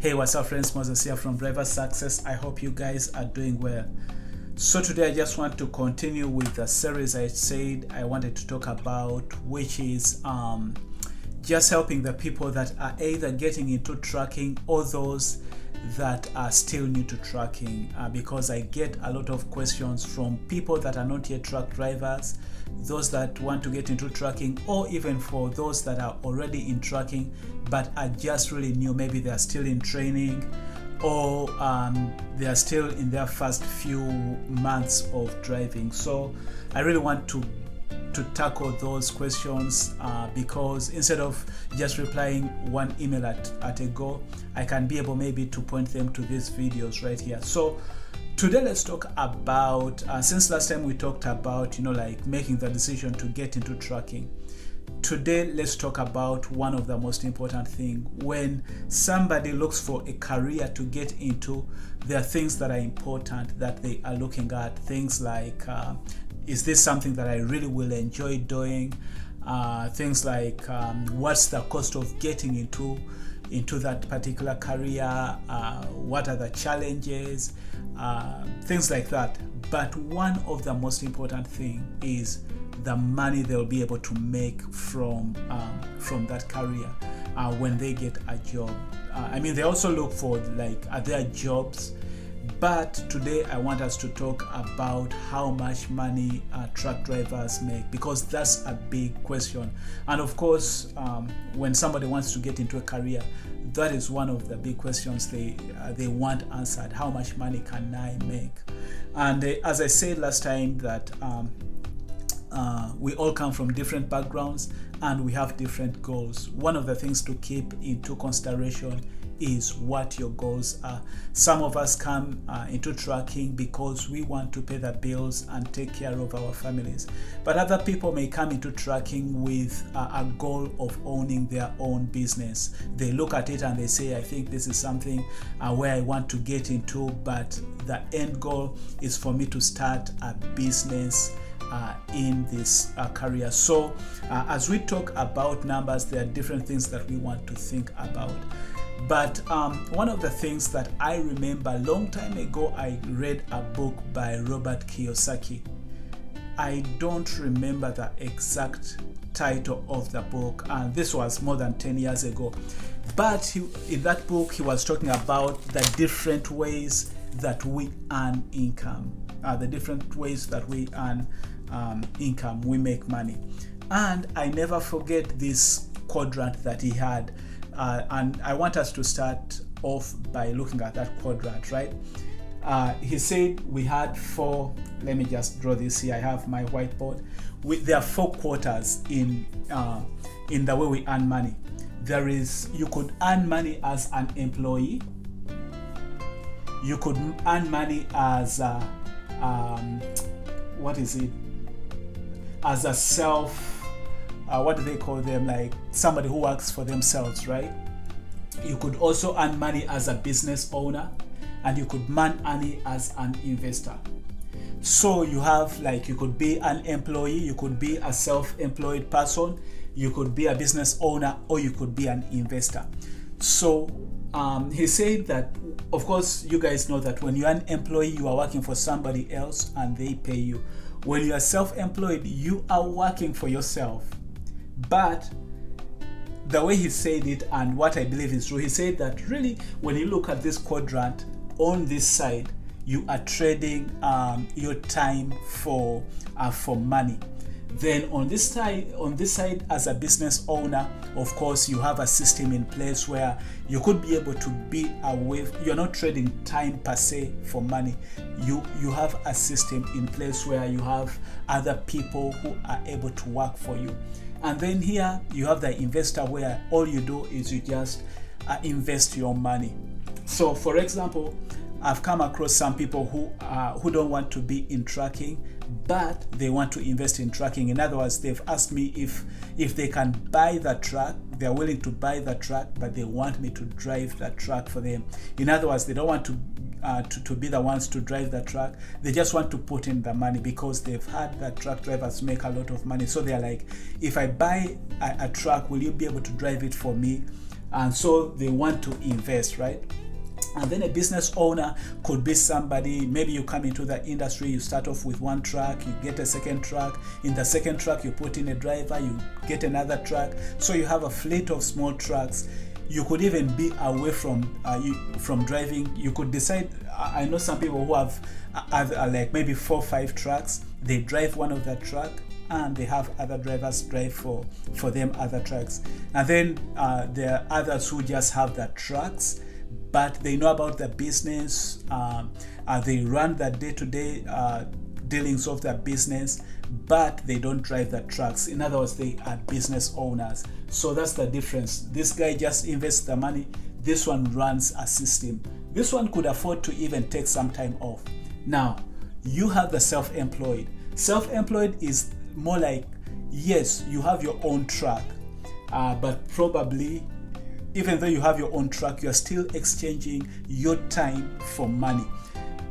Hey, what's up friends? Moses here from Driver Success. I hope you guys are doing well. So today I just want to continue with the series I said I wanted to talk about, which is just helping the people that are either getting into trucking or those that are still new to trucking, because I get a lot of questions from people that are not yet truck drivers, those that want to get into trucking, or even for those that are already in trucking but are just really new. Maybe they are still in training, or they are still in their first few months of driving. So I really want to tackle those questions, because instead of just replying one email at a go, I can be able maybe to point them to these videos right here. So today let's talk about, since last time we talked about, like making the decision to get into trucking. Today let's talk about one of the most important things. When somebody looks for a career to get into, there are things that are important that they are looking at. Things like, is this something that I really will enjoy doing? Things like, what's the cost of getting into that particular career? What are the challenges? Things like that. But one of the most important thing is the money they'll be able to make from that career when they get a job. They also look for, like, are there jobs? But today I want us to talk about how much money truck drivers make, because that's a big question. And of course, when somebody wants to get into a career, that is one of the big questions they want answered. How much money can I make? And as I said last time, that we all come from different backgrounds and we have different goals. One of the things to keep into consideration is what your goals are. Some of us come into trucking because we want to pay the bills and take care of our families. But other people may come into trucking with a goal of owning their own business. They look at it and they say, I think this is something where I want to get into, but the end goal is for me to start a business in this career. So as we talk about numbers, there are different things that we want to think about. But one of the things that I remember a long time ago, I read a book by Robert Kiyosaki. I don't remember the exact title of the book, and this was more than 10 years ago. But in that book, he was talking about the different ways that we earn income, the different ways that we earn income, we make money. And I never forget this quadrant that he had. And I want us to start off by looking at that quadrant, right? He said we had four. Let me just draw this here. I have my whiteboard. There are four quarters in the way we earn money. There is, you could earn money as an employee. You could earn money as as a self, what do they call them? Like somebody who works for themselves, right? You could also earn money as a business owner, and you could earn money as an investor. So you have, like, you could be an employee, you could be a self-employed person, you could be a business owner, or you could be an investor. So he said that, of course, you guys know that when you're an employee, you are working for somebody else and they pay you. When you are self-employed, you are working for yourself. But the way he said it, and what I believe is true, he said that really, when you look at this quadrant, on this side, you are trading your time for money. Then on this side, as a business owner, of course, you have a system in place where you could be able to be away. You're not trading time per se for money. You have a system in place where you have other people who are able to work for you. And then here you have the investor, where all you do is you just invest your money. So for example, I've come across some people who don't want to be in trucking, but they want to invest in trucking. In other words, they've asked me if they can buy the truck. They're willing to buy the truck, but they want me to drive the truck for them. In other words, they don't want to be the ones to drive the truck. They just want to put in the money because they've heard that truck drivers make a lot of money. So they're like, if I buy a truck, will you be able to drive it for me? and so they want to invest, right? And then a business owner could be somebody, maybe you come into the industry, you start off with one truck, you get a second truck. In the second truck, you put in a driver, you get another truck. So you have a fleet of small trucks. You could even be away from driving. You could decide. I know some people who have like maybe 4 or 5 trucks. They drive one of that truck, and they have other drivers drive for them other trucks. And then there are others who just have the trucks, but they know about the business. They run the day-to-day dealings of their business, but they don't drive the trucks. In other words, they are business owners. So that's the difference. This guy just invests the money. This one runs a system. This one could afford to even take some time off. Now, you have the self-employed. Self-employed is more like, yes, you have your own truck, but probably, even though you have your own truck, you're still exchanging your time for money.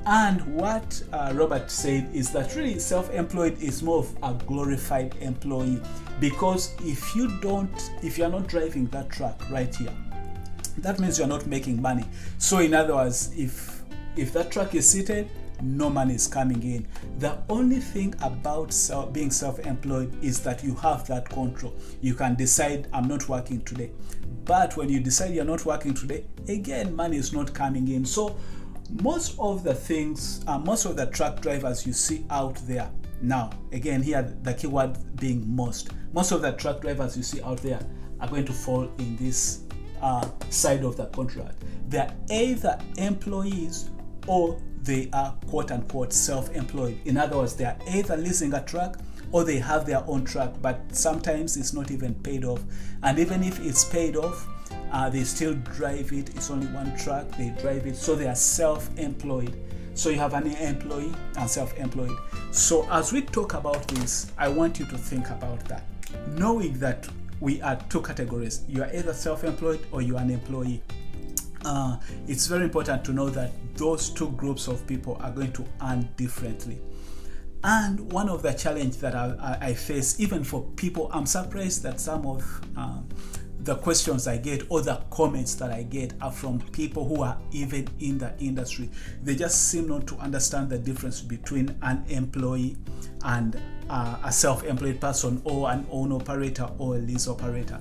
And what Robert said is that really self-employed is more of a glorified employee, because if you're not driving that truck right here, that means you're not making money. So in other words, if that truck is seated, no money is coming in. The only thing about being self-employed is that you have that control. You can decide, I'm not working today. But when you decide you're not working today, again, money is not coming in. So most of the truck drivers you see out there now, again here the keyword being most of the truck drivers you see out there are going to fall in this side of the contract. They're either employees or they are quote-unquote self-employed. In other words, they are either leasing a truck or they have their own truck, but sometimes it's not even paid off. And even if it's paid off, they still drive it. It's only one truck, they drive it. So they are self-employed. So you have an employee and self-employed. So as we talk about this, I want you to think about that, knowing that we are 2 categories. You are either self-employed or you are an employee. It's very important to know that those 2 groups of people are going to earn differently. And one of the challenges that I face, even for people, I'm surprised that some of the questions I get or the comments that I get are from people who are even in the industry. They just seem not to understand the difference between an employee and a self-employed person, or an own operator or a lease operator.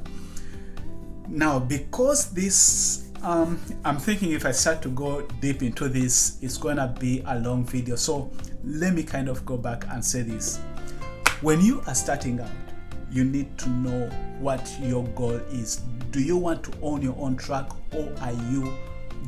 Now, because this I'm thinking if I start to go deep into this, it's gonna be a long video. So let me kind of go back and say this. When you are starting out, you need to know what your goal is. Do you want to own your own truck, or are you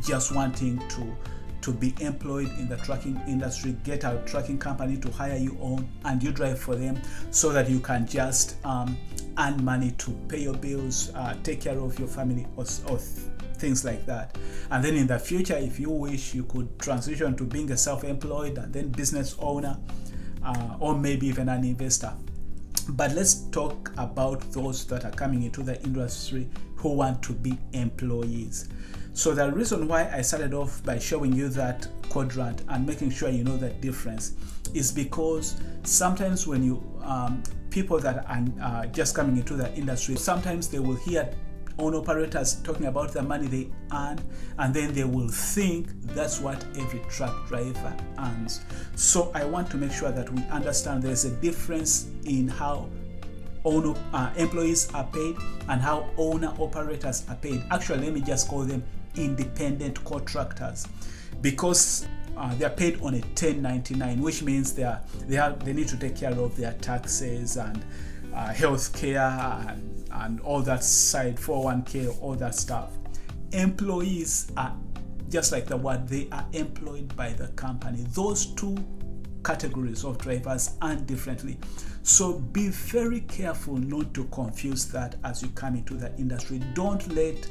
just wanting to be employed in the trucking industry, get a trucking company to hire you on, and you drive for them so that you can just earn money to pay your bills, take care of your family, or things like that. And then in the future, if you wish, you could transition to being a self-employed and then business owner, or maybe even an investor. But let's talk about those that are coming into the industry who want to be employees. So the reason why I started off by showing you that quadrant and making sure you know the difference is because sometimes when you people that are just coming into the industry, sometimes they will hear own operators talking about the money they earn, and then they will think that's what every truck driver earns. So I want to make sure that we understand there's a difference in how employees are paid and how owner operators are paid. Actually, let me just call them independent contractors, because they are paid on a 1099, which means they need to take care of their taxes and health care and all that side, 401k, all that stuff. Employees are just like the word, they are employed by the company. Those 2 categories of drivers earn differently. So be very careful not to confuse that as you come into the industry. Don't let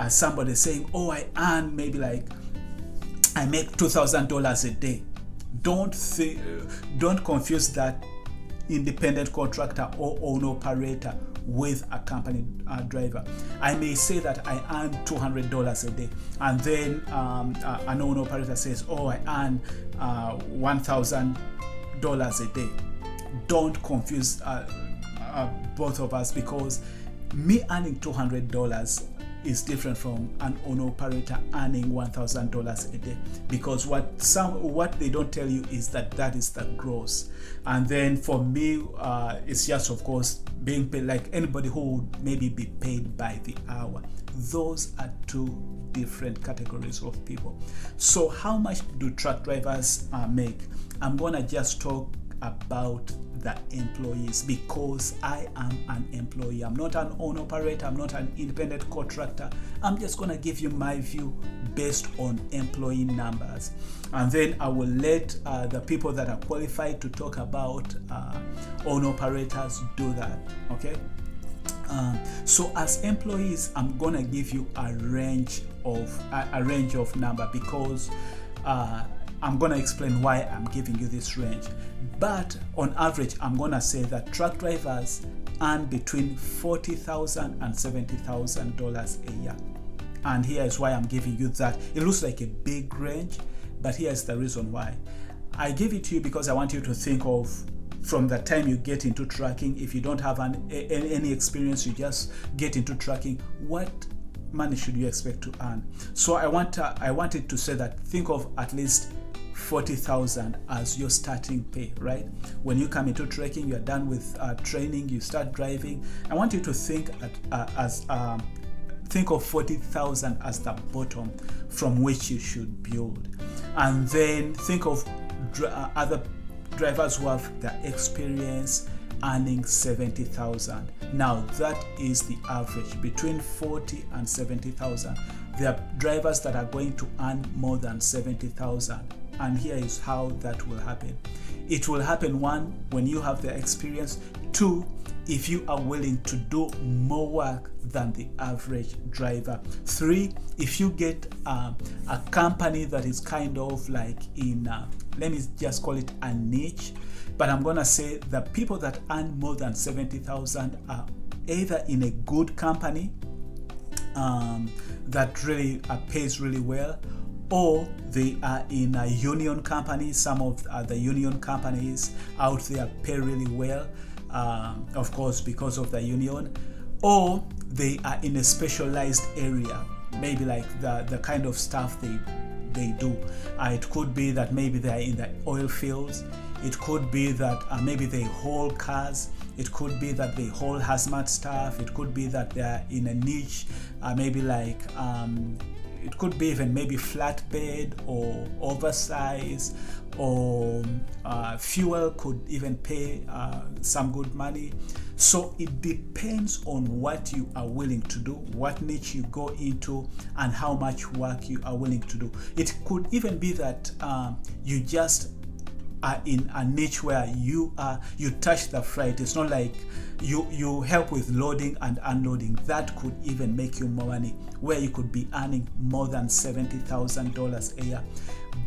somebody saying, oh, I earn maybe like I make $2,000 a day. Don't confuse that independent contractor or owner operator with a company driver. I may say that I earn $200 a day, and then an owner operator says, oh, I earn $1,000 a day. Don't confuse both of us, because me earning $200 is different from an owner operator earning $1,000 a day, because what they don't tell you is that is the gross. And then for me, it's just, of course, being paid like anybody who would maybe be paid by the hour. Those are two different categories of people. So how much do truck drivers make? I'm gonna just talk about the employees, because I am an employee. I'm not an owner operator, I'm not an independent contractor. I'm just gonna give you my view based on employee numbers, and then I will let the people that are qualified to talk about owner operators do that. Okay. So as employees, I'm gonna give you a range of number, because I'm gonna explain why I'm giving you this range. But on average, I'm gonna say that truck drivers earn between $40,000 and $70,000 a year. And here is why I'm giving you that. It looks like a big range, but here's the reason why. I give it to you because I want you to think of, from the time you get into trucking, if you don't have any experience, you just get into trucking, what money should you expect to earn? So I wanted to say that think of at least $40,000 as your starting pay, right? When you come into trucking, you're done with training, you start driving. I want you to think think of $40,000 as the bottom from which you should build, and then think of other drivers who have the experience earning $70,000. Now that is the average, between $40,000 and $70,000. There are drivers that are going to earn more than $70,000, and here is how that will happen. It will happen, one, when you have the experience; two, if you are willing to do more work than the average driver; three, if you get a company that is kind of like in let me just call it a niche. But I'm gonna say the people that earn more than $70,000 are either in a good company that really pays really well, or they are in a union company. Some of the union companies out there pay really well, of course, because of the union, or they are in a specialized area, maybe like the kind of stuff they do. It could be that maybe they are in the oil fields. It could be that maybe they haul cars. It could be that they haul hazmat stuff. It could be that they are in a niche, maybe like it could be even maybe flatbed or oversize, or fuel could even pay some good money. So it depends on what you are willing to do, what niche you go into, and how much work you are willing to do. It could even be that you just are in a niche where you touch the freight. It's not like you help with loading and unloading. That could even make you more money, where you could be earning more than $70,000 a year.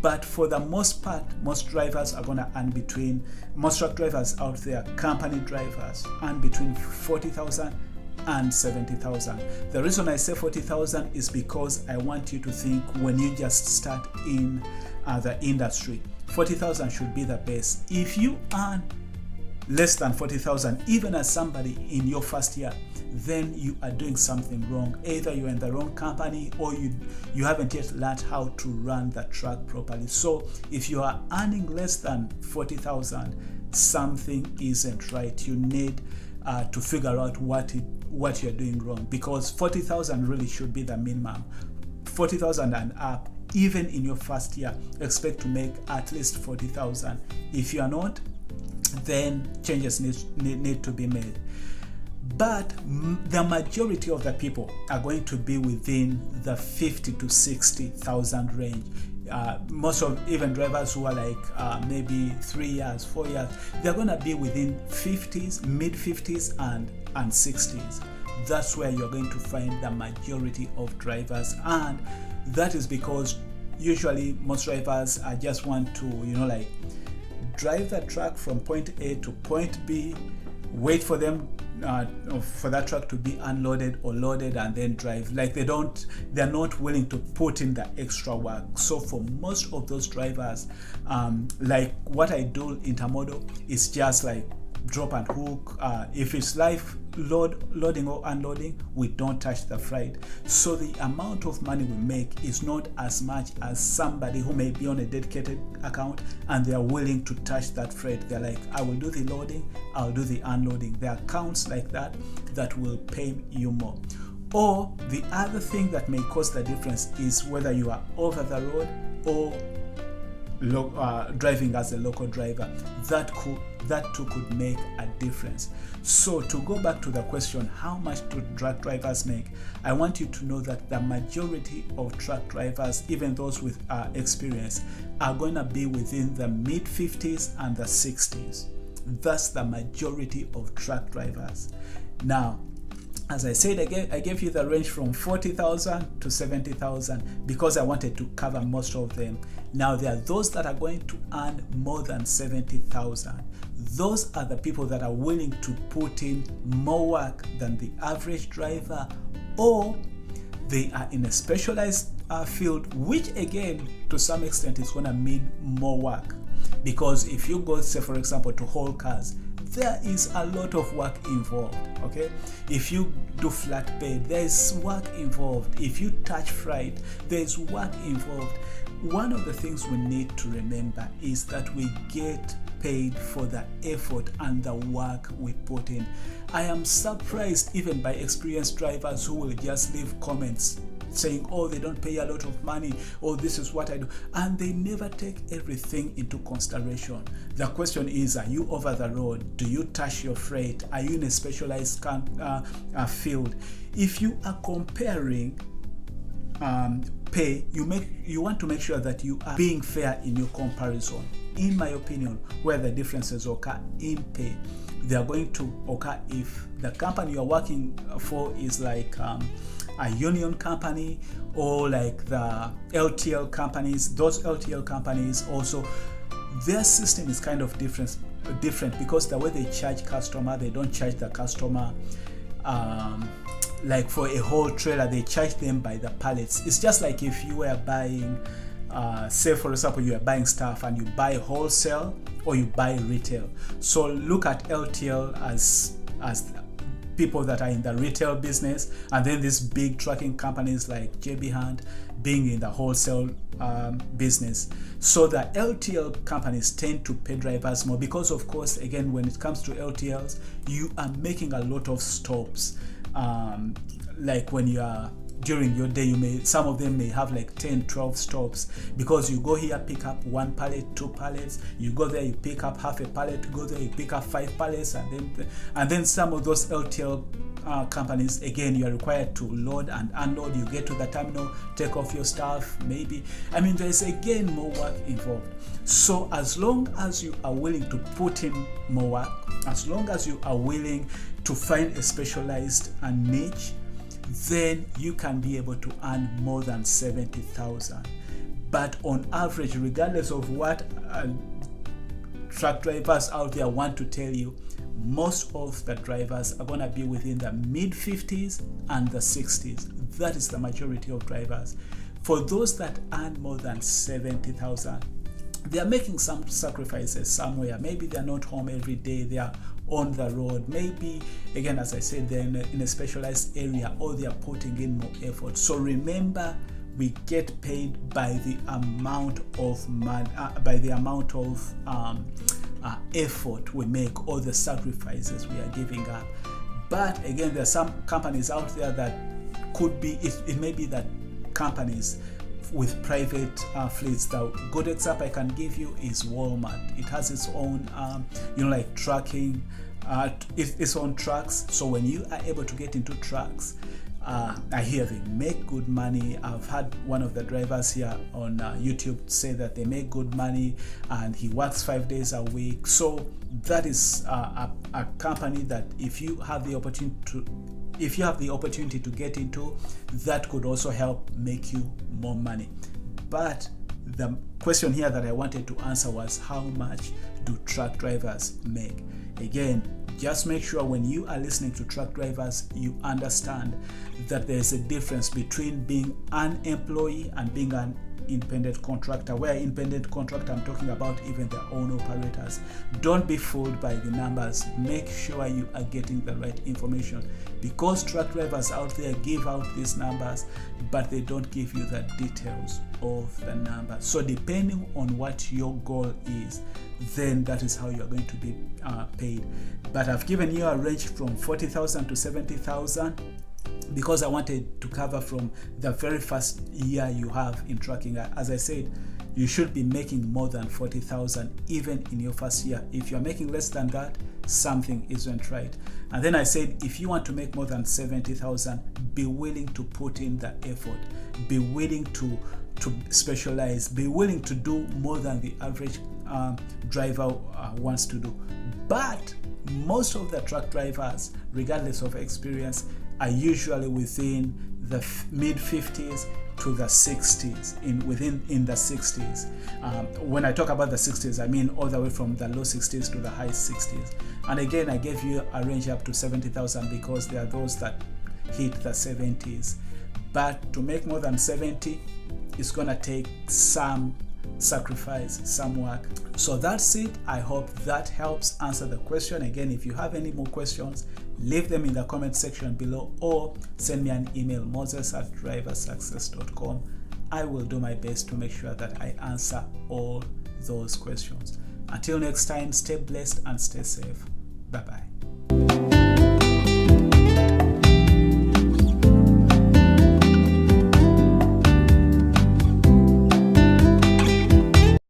But for the most part, most drivers are going to earn most truck drivers out there, company drivers, earn between $40,000 and $70,000. The reason I say $40,000 is because I want you to think, when you just start in the industry, $40,000 should be the base. If you earn less than $40,000, even as somebody in your first year, then you are doing something wrong. Either you're in the wrong company, or you haven't yet learned how to run the truck properly. So if you are earning less than $40,000, something isn't right. You need to figure out what you're doing wrong, because $40,000 really should be the minimum. $40,000 and up, even in your first year, expect to make at least $40,000. If you are not, then changes need to be made. But the majority of the people are going to be within the $50,000 to $60,000 range. Most of even drivers who are like maybe 3 years, 4 years, they're going to be within 50s, mid 50s and 60s. That's where you're going to find the majority of drivers, and that is because usually most drivers just want to like drive the truck from point A to point B, wait for them for that truck to be unloaded or loaded, and then drive. Like they're not willing to put in the extra work. So for most of those drivers, like what I do intermodal is just like drop and hook. If it's live loading or unloading, we don't touch the freight. So the amount of money we make is not as much as somebody who may be on a dedicated account and they are willing to touch that freight. They're like, I will do the loading, I'll do the unloading. There are accounts like that that will pay you more. Or the other thing that may cause the difference is whether you are over the road or driving as a local driver. That too could make a difference. So to go back to the question, how much do truck drivers make? I want you to know that the majority of truck drivers, even those with experience, are going to be within the mid 50s and the 60s. That's the majority of truck drivers. Now, as I said, I gave you the range from 40,000 to 70,000 because I wanted to cover most of them. Now, there are those that are going to earn more than 70,000. Those are the people that are willing to put in more work than the average driver, or they are in a specialized field, which again, to some extent, is going to mean more work. Because if you go, say, for example, to haul cars, there is a lot of work involved, okay? If you do flatbed, there is work involved. If you touch freight, there is work involved. One of the things we need to remember is that we get paid for the effort and the work we put in. I am surprised even by experienced drivers who will just leave comments saying, oh, they don't pay a lot of money, oh, this is what I do, and they never take everything into consideration. The question is, are you over the road? Do you touch your freight? Are you in a specialized field? If you are comparing pay, you want to make sure that you are being fair in your comparison. In my opinion, where the differences occur in pay, they are going to occur if the company you are working for is like a union company, or like the LTL companies. Those LTL companies also, their system is kind of different because the way they charge customer, they don't charge the customer like for a whole trailer. They charge them by the pallets. It's just like if you were buying say for example you are buying stuff and you buy wholesale or you buy retail. So look at LTL as people that are in the retail business, and then these big trucking companies like JB Hunt being in the wholesale business. So the LTL companies tend to pay drivers more because, of course, again, when it comes to LTLs, you are making a lot of stops. Like when you are during your day, some of them may have like 10-12 stops, because you go here, pick up 1 pallet, 2 pallets, you go there, you pick up half a pallet, go there, you pick up 5 pallets, and then some of those LTL companies, again, you are required to load and unload. You get to the terminal, take off your stuff, maybe. I mean, there is again more work involved. So as long as you are willing to put in more work, as long as you are willing to find a specialized niche, then you can be able to earn more than 70,000. But on average, regardless of what truck drivers out there want to tell you, most of the drivers are going to be within the mid 50s and the 60s. That is the majority of drivers. For those that earn more than 70,000, they are making some sacrifices somewhere. Maybe they are not home every day, they are on the road. Maybe, again, as I said, they're in a specialized area, or they are putting in more effort. So remember, we get paid by the amount of money, effort we make, or the sacrifices we are giving up. But again, there are some companies out there that could be, it may be that companies with private fleets. The good example I can give you is Walmart. It has its own, like trucking, its own trucks. So when you are able to get into trucks, I hear they make good money. I've had one of the drivers here on YouTube say that they make good money, and he works 5 days a week. So that is a company that if you have the opportunity to get into, that could also help make you more money. But the question here that I wanted to answer was, how much do truck drivers make? Again, just make sure when you are listening to truck drivers, you understand that there's a difference between being an employee and being an independent contractor. Where independent contractor, I'm talking about even their own operators. Don't be fooled by the numbers. Make sure you are getting the right information, because truck drivers out there give out these numbers, but they don't give you the details of the number. So depending on what your goal is, then that is how you're going to be paid. But I've given you a range from 40,000 to 70,000 because I wanted to cover from the very first year you have in trucking. As I said, you should be making more than 40,000 even in your first year. If you're making less than that, something isn't right. And then I said, if you want to make more than 70,000, be willing to put in the effort, be willing to specialize, be willing to do more than the average driver wants to do. But most of the truck drivers, regardless of experience, are usually within the mid 50s to the 60s, in the 60s. When I talk about the 60s, I mean all the way from the low 60s to the high 60s. And again, I gave you a range up to 70,000 because there are those that hit the 70s. But to make more than 70, it's gonna take some sacrifice, some work. So that's it. I hope that helps answer the question. Again, if you have any more questions, leave them in the comment section below or send me an email, moses@driversuccess.com. I will do my best to make sure that I answer all those questions. Until next time, stay blessed and stay safe. Bye bye.